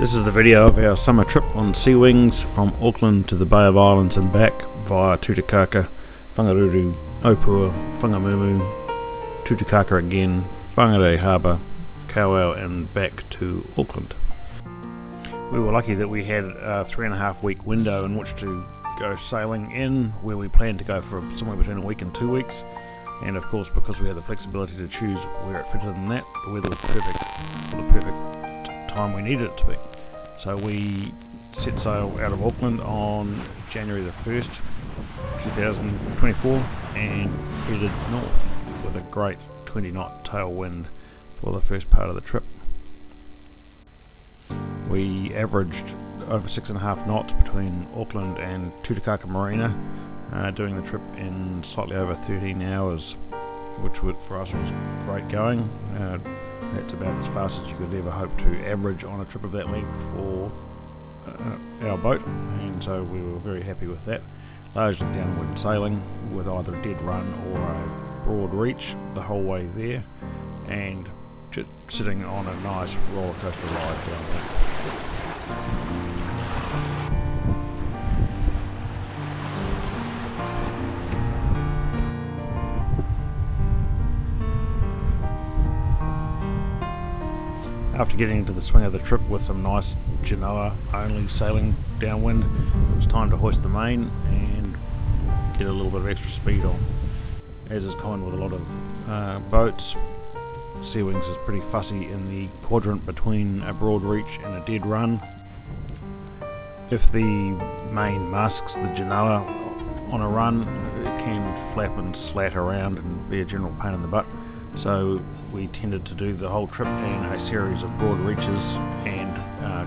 This is the video of our summer trip on SeaWings from Auckland to the Bay of Islands and back via Tutukaka, Whangarei, Opua, Whangamumu, Tutukaka again, Whangarei Harbour, Kauau and back to Auckland. We were lucky that we had a 3.5 week window in which to go sailing in, where we planned to go for somewhere between a week and 2 weeks, and of course because we had the flexibility to choose where it fitted in that, the weather was perfect for the perfect time we needed it to be. So we set sail out of Auckland on January the 1st, 2024 and headed north with a great 20 knot tailwind for the first part of the trip. We averaged over 6.5 knots between Auckland and Tutukaka Marina, doing the trip in slightly over 13 hours, which for us was great going. That's about as fast as you could ever hope to average on a trip of that length for our boat, and so we were very happy with that. Largely downwind sailing with either a dead run or a broad reach the whole way there, and just sitting on a nice roller coaster ride downwind. After getting into the swing of the trip with some nice Genoa only sailing downwind, it was time to hoist the main and get a little bit of extra speed on. As is common with a lot of boats, SeaWings is pretty fussy in the quadrant between a broad reach and a dead run. If the main masks the Genoa on a run, it can flap and slat around and be a general pain in the butt. So we tended to do the whole trip in a series of broad reaches and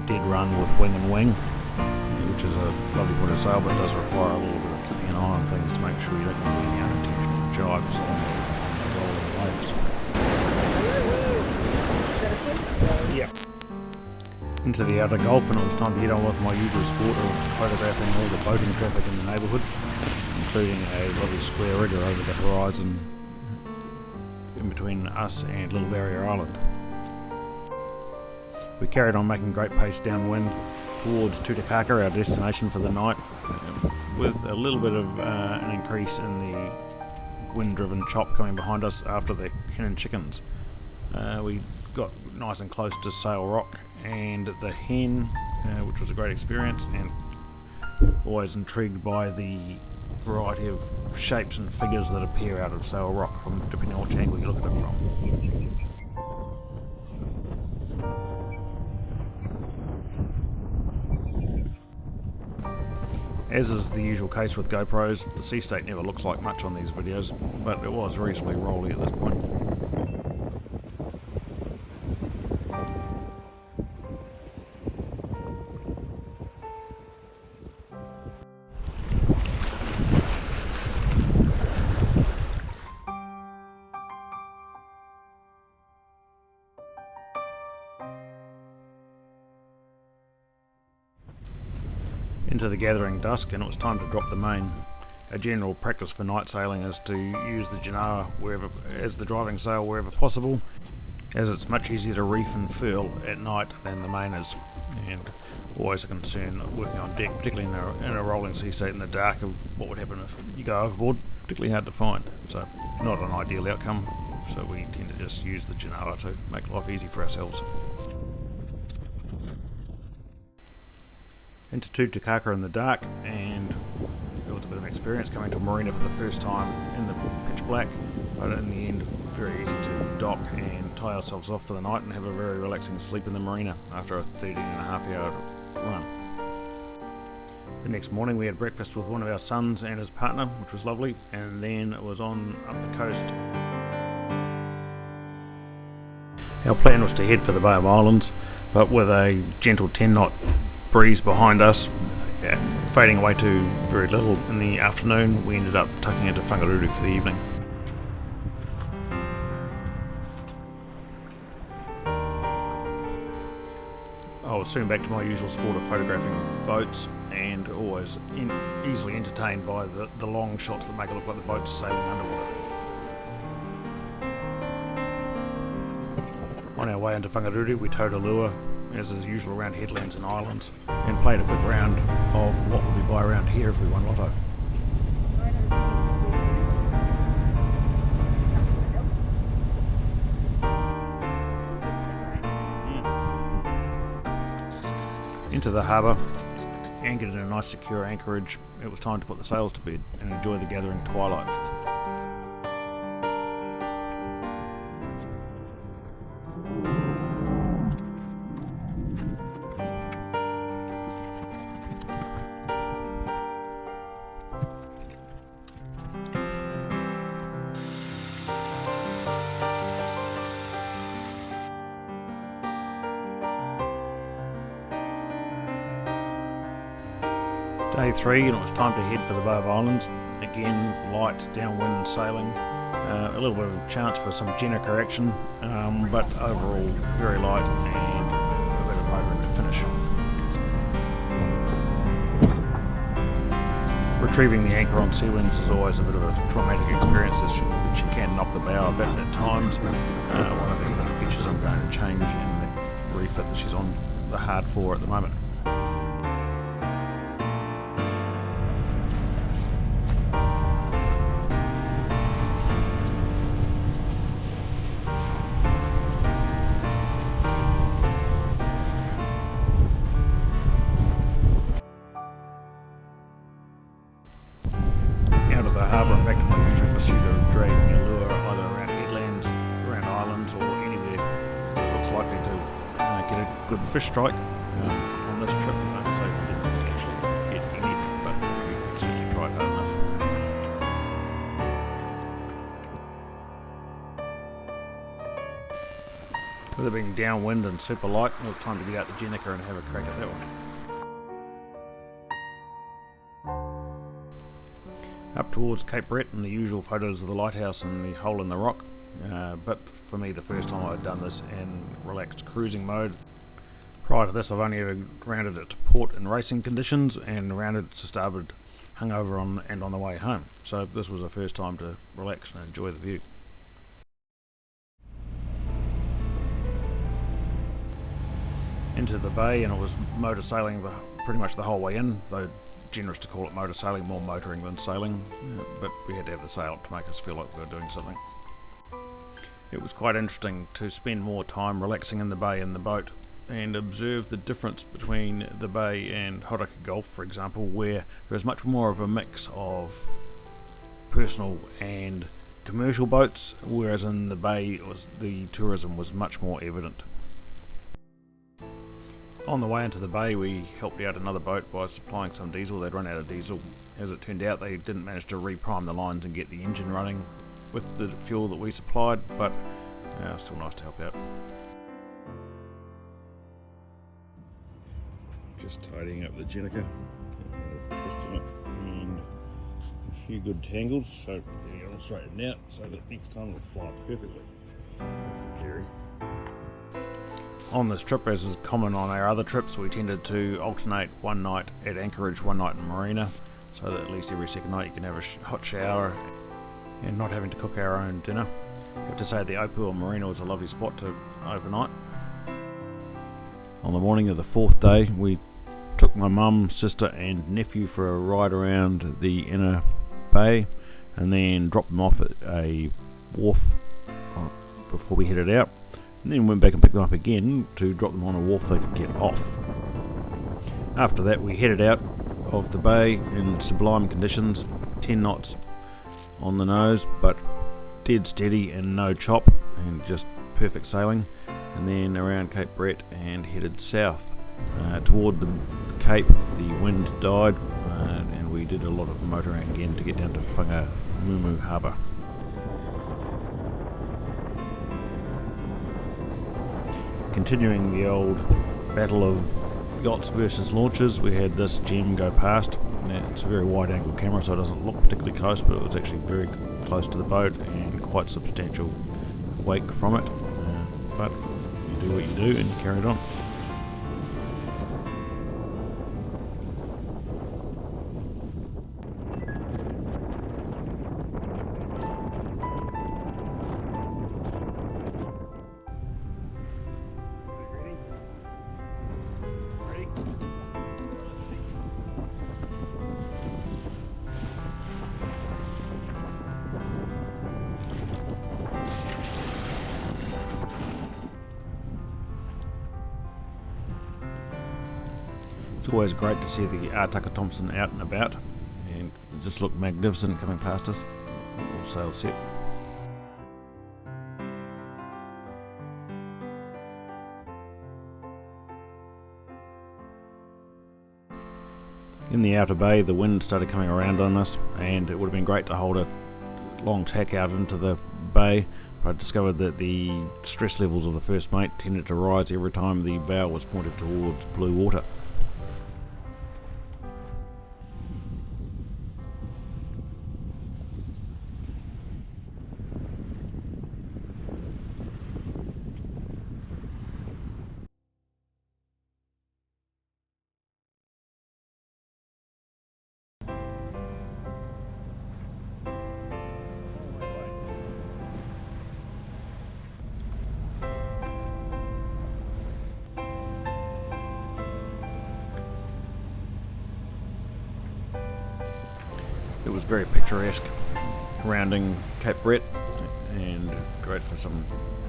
dead run with wing and wing, which is a lovely point of sail, but it does require a little bit of keeping an eye on things to make sure you don't get any unintentional jibes on the rolling waves. Yeah. Into the outer Gulf, and it was time to get on with my usual sport of photographing all the boating traffic in the neighbourhood, including a lovely square rigger over the horizon in between us and Little Barrier Island. We carried on making great pace downwind towards Tutukaka, our destination for the night, with a little bit of an increase in the wind-driven chop coming behind us after the hen and chickens. We got nice and close to Sail Rock and the hen, which was a great experience, and always intrigued by the variety of shapes and figures that appear out of Sail Rock, from depending on which angle you look at it from. As is the usual case with GoPros, the sea state never looks like much on these videos, but it was reasonably rolly at this point. Into the gathering dusk, and it was time to drop the main. A general practice for night sailing is to use the Genoa as the driving sail wherever possible, as it's much easier to reef and furl at night than the main is, and always a concern working on deck, particularly in a rolling sea state in the dark, of what would happen if you go overboard. Particularly hard to find, so not an ideal outcome, so we tend to just use the Genoa to make life easy for ourselves. Into Tutukaka in the dark, and it was a bit of an experience coming to a marina for the first time in the pitch black, but in the end very easy to dock and tie ourselves off for the night and have a very relaxing sleep in the marina after a 13.5 hour run. The next morning we had breakfast with one of our sons and his partner, which was lovely, and then it was on up the coast. Our plan was to head for the Bay of Islands, but with a gentle 10 knot breeze behind us, fading away to very little in the afternoon, we ended up tucking into Whangarei for the evening. I was soon back to my usual sport of photographing boats, and always easily entertained by the long shots that make it look like the boat's sailing underwater. On our way into Whangarei, we towed a lure as is usual around headlands and islands, and played a quick round of what would we buy around here if we won lotto. Into the harbour, anchored in a nice secure anchorage, it was time to put the sails to bed and enjoy the gathering twilight. Day 3, and it was time to head for the Bay of Islands. Again, light downwind sailing, a little bit of a chance for some Jenica action, but overall very light and a bit of motoring to finish. Retrieving the anchor on SeaWings is always a bit of a traumatic experience, as she can knock the bow a bit at times. One of the features I'm going to change in the refit that she's on the hard floor at the moment. The harbour and back to my usual pursuit of dragging a lure either around headlands, around islands, or anywhere that looks likely to get a good fish strike on this trip. So we didn't actually get anything, but we certainly tried hard enough. With it being downwind and super light, it was time to get out the Jenica and have a crack at that one. Up towards Cape Brett and the usual photos of the lighthouse and the hole in the rock, but for me the first time I'd done this in relaxed cruising mode. Prior to this I've only ever rounded it to port in racing conditions and rounded it to starboard hungover on the way home, so this was the first time to relax and enjoy the view. Into the bay, and it was motor sailing pretty much the whole way in, though generous to call it motor sailing, more motoring than sailing, but we had to have the sail up to make us feel like we were doing something. It was quite interesting to spend more time relaxing in the bay in the boat and observe the difference between the bay and Hauraki Gulf, for example, where there is much more of a mix of personal and commercial boats, whereas in the bay the tourism was much more evident. On the way into the bay we helped out another boat by supplying some diesel. They'd run out of diesel. As it turned out, they didn't manage to reprime the lines and get the engine running with the fuel that we supplied, but still nice to help out. Just tidying up the Jenica, twisting it, and a few good tangles, so getting it all straightened out so that next time it'll fly perfectly. That's the theory. On this trip, as is common on our other trips, we tended to alternate one night at Anchorage, one night in Marina, so that at least every second night you can have a hot shower and not having to cook our own dinner. I have to say the Opu or Marina was a lovely spot to overnight. On the morning of the fourth day, we took my mum, sister and nephew for a ride around the inner bay and then dropped them off at a wharf before we headed out. And then went back and picked them up again to drop them on a wharf they could get off. After that we headed out of the bay in sublime conditions, 10 knots on the nose, but dead steady and no chop, and just perfect sailing, and then around Cape Brett and headed south. Toward the Cape the wind died, and we did a lot of motoring again to get down to Whangarei harbour. Continuing the old battle of yachts versus launches, we had this gem go past. It's a very wide angle camera, so it doesn't look particularly close, but it was actually very close to the boat and quite substantial wake from it. But you do what you do and you carry it on. Always great to see the Tutukaka Thompson out and about, and it just looked magnificent coming past us. All sails set. In the outer bay, the wind started coming around on us, and it would have been great to hold a long tack out into the bay. I discovered that the stress levels of the first mate tended to rise every time the bow was pointed towards blue water. It was very picturesque, rounding Cape Brett, and great for some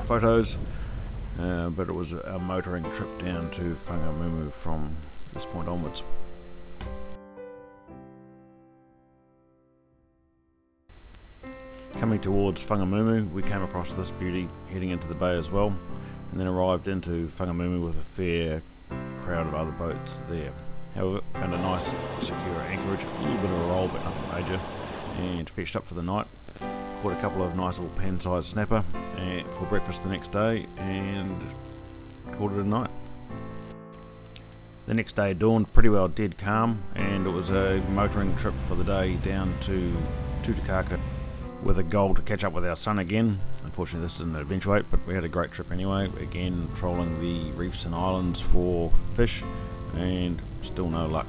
photos, but it was a motoring trip down to Whangarei from this point onwards. Coming towards Whangarei, we came across this beauty heading into the bay as well, and then arrived into Whangarei with a fair crowd of other boats there. However, found a nice secure anchorage, a little bit of a roll but nothing major, and fished up for the night. Caught a couple of nice little pan-sized snapper for breakfast the next day, and called it a night. The next day dawned pretty well dead calm, and it was a motoring trip for the day down to Tutukaka with a goal to catch up with our son again. Unfortunately this didn't eventuate, but we had a great trip anyway, again trolling the reefs and islands for fish, and still no luck.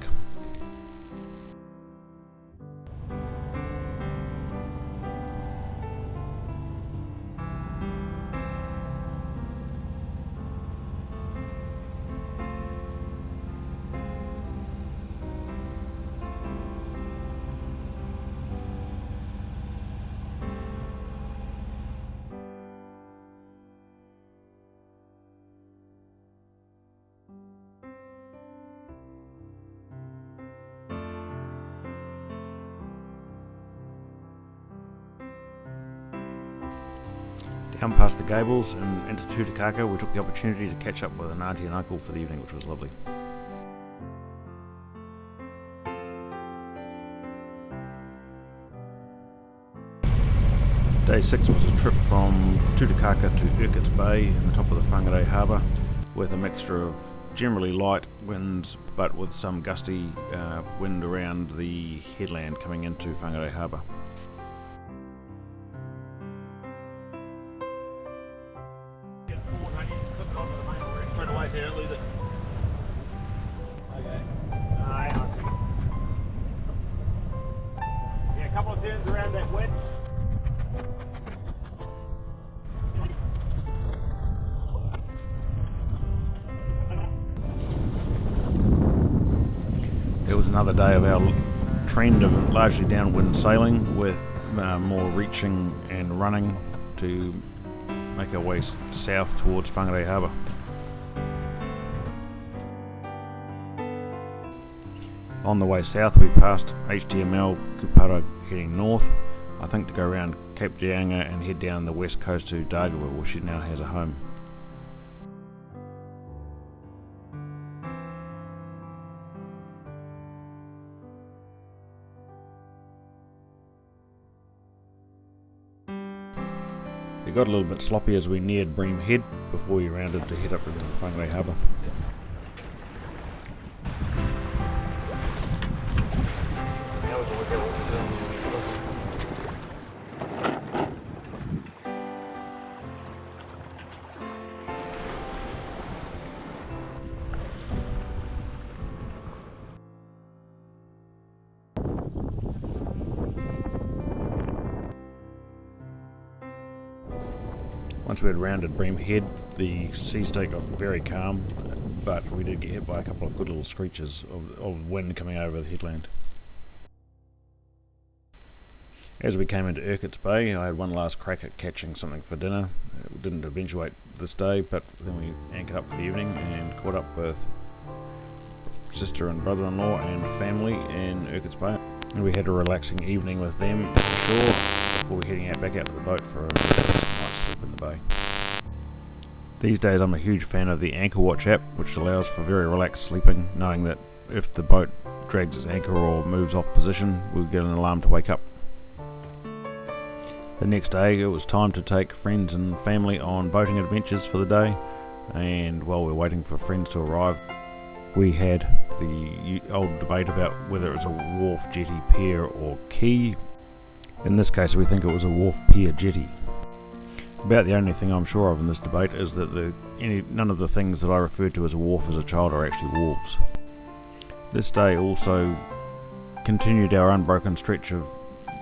Down past the Gables and into Tutukaka, we took the opportunity to catch up with an auntie and uncle for the evening, which was lovely. Day 6 was a trip from Tutukaka to Urquharts Bay in the top of the Whangarei harbour, with a mixture of generally light winds but with some gusty wind around the headland coming into Whangarei harbour. So you don't lose it. Okay. Yeah, a couple of turns around that wedge. It was another day of our trend of largely downwind sailing, with more reaching and running to make our way south towards Whangarei harbour. On the way south we passed HTML Kupara heading north, I think to go around Cape Dianga and head down the west coast to Dargawa, where she now has a home. It got a little bit sloppy as we neared Bream Head before we rounded to head up into Whangarei harbour. Once we had rounded Bream Head, the sea state got very calm, but we did get hit by a couple of good little screeches of wind coming over the headland. As we came into Urquharts Bay, I had one last crack at catching something for dinner. It didn't eventuate this day, but then we anchored up for the evening and caught up with sister and brother-in-law and family in Urquharts Bay. And we had a relaxing evening with them at the shore before heading back out to the boat for a night's sleep in the bay. These days I'm a huge fan of the Anchor Watch app, which allows for very relaxed sleeping, knowing that if the boat drags its anchor or moves off position, we'll get an alarm to wake up. The next day it was time to take friends and family on boating adventures for the day, and while we were waiting for friends to arrive, we had the old debate about whether it was a wharf, jetty, pier or quay. In this case we think it was a wharf, pier, jetty. About the only thing I'm sure of in this debate is that none of the things that I referred to as a wharf as a child are actually wharves. This day also continued our unbroken stretch of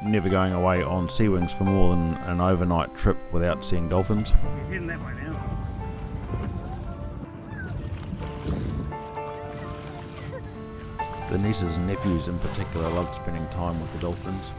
never going away on SeaWings for more than an overnight trip without seeing dolphins. He's heading that way now. The nieces and nephews in particular loved spending time with the dolphins.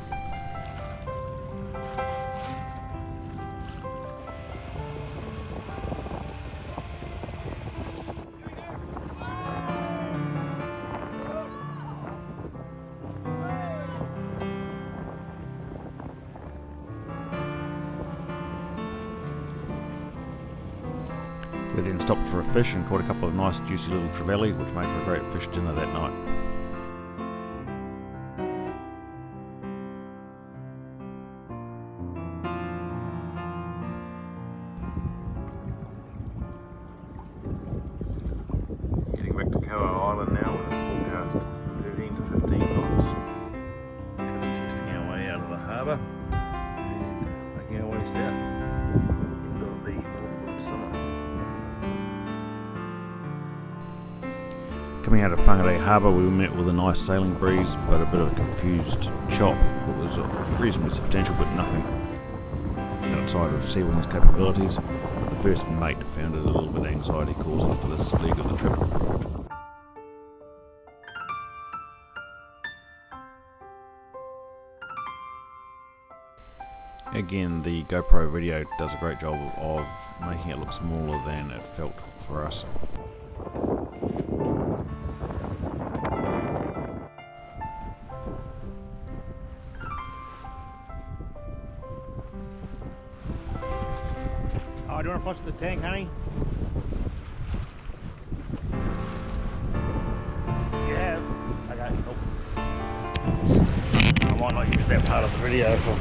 We then stopped for a fish and caught a couple of nice juicy little trevally, which made for a great fish dinner that night. Heading back to Makaurau Island now with a forecast 13 to 15 knots. Just testing our way out of the harbour and making our way south into the northward summer. Coming out of Whangarei harbour, we met with a nice sailing breeze, but a bit of a confused chop. It was reasonably substantial, but nothing outside of SeaWings' capabilities. The first mate found it a little bit anxiety causing for this leg of the trip. Again, the GoPro video does a great job of making it look smaller than it felt for us. Oh, do you want to flush the tank, honey? You have? Okay, cool. I might not use that part of the video for...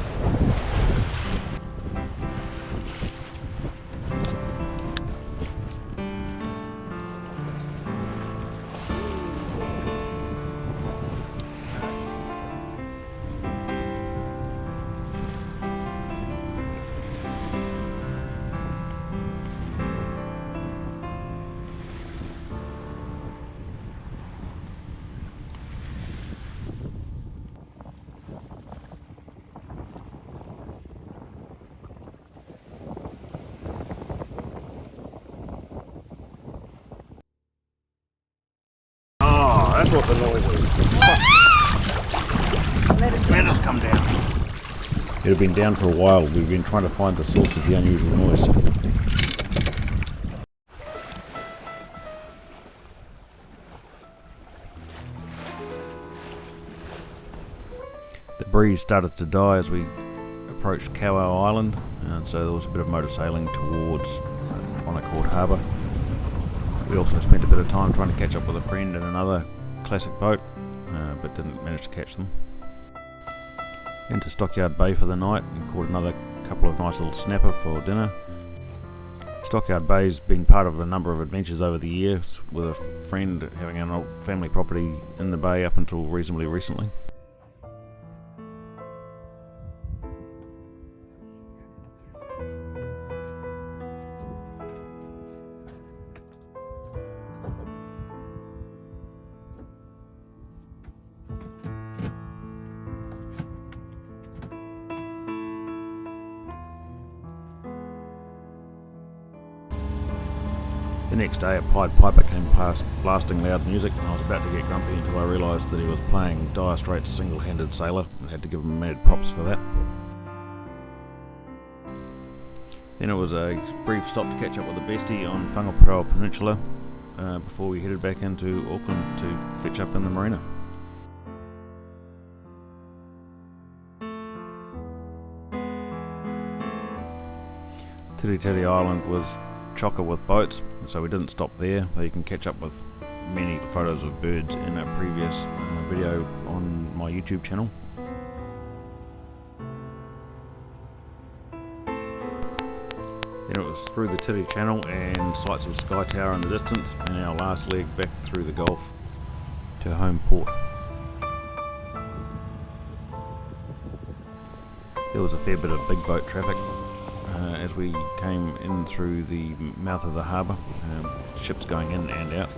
That's what the noise is. Let us come down. It had been down for a while. We've been trying to find the source of the unusual noise. The breeze started to die as we approached Makaurau Island, and so there was a bit of motor sailing towards Whangarei harbour. We also spent a bit of time trying to catch up with a friend in another classic boat, but didn't manage to catch them. Into Stockyard Bay for the night and caught another couple of nice little snapper for dinner. Stockyard Bay's been part of a number of adventures over the years, with a friend having an old family property in the bay up until reasonably recently. The next day a Pied Piper came past blasting loud music, and I was about to get grumpy until I realised that he was playing Dire Straits' Single-Handed Sailor and had to give him mad props for that. Then it was a brief stop to catch up with a bestie on Whangarei Peninsula, before we headed back into Auckland to fetch up in the marina. Tutukaka Island was chocker with boats, so we didn't stop there, though you can catch up with many photos of birds in a previous video on my YouTube channel. Then it was through the Tiri Channel and sights of Sky Tower in the distance, and our last leg back through the Gulf to home port. There was a fair bit of big boat traffic as we came in through the mouth of the harbour, ships going in and out.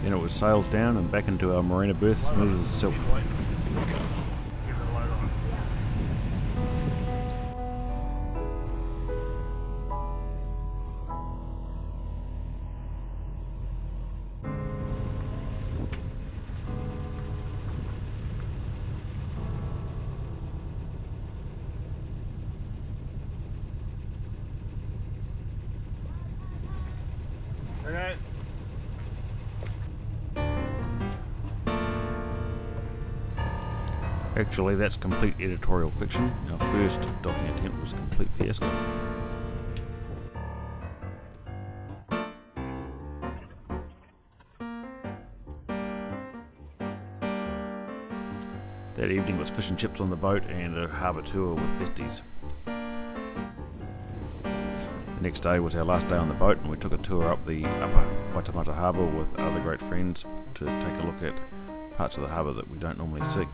Then it was sails down and back into our marina berth, smooth as silk. Okay. Actually, that's complete editorial fiction. Our first docking attempt was a complete fiasco. That evening was fish and chips on the boat and a harbour tour with besties. The next day was our last day on the boat, and we took a tour up the upper Waitemata Harbour with other great friends to take a look at parts of the harbour that we don't normally see.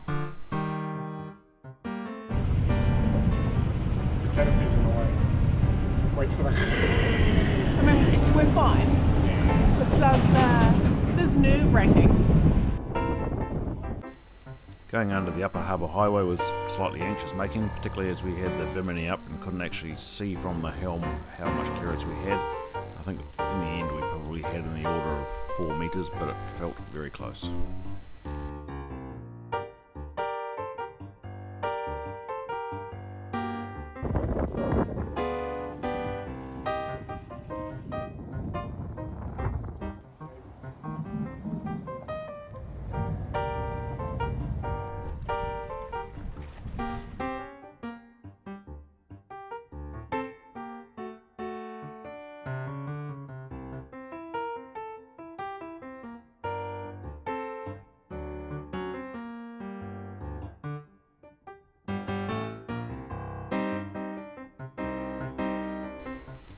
Caterpillars in the way. Wait for that. I mean, we're fine. But there's nerve-wracking. Going under the upper harbour highway was slightly anxious making, particularly as we had the bimini up and couldn't actually see from the helm how much clearance we had. I think in the end we probably had in the order of 4 metres, but it felt very close.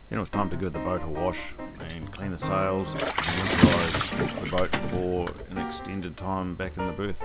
Then it was time to give the boat a wash and clean the sails and winterize the boat for an extended time back in the berth.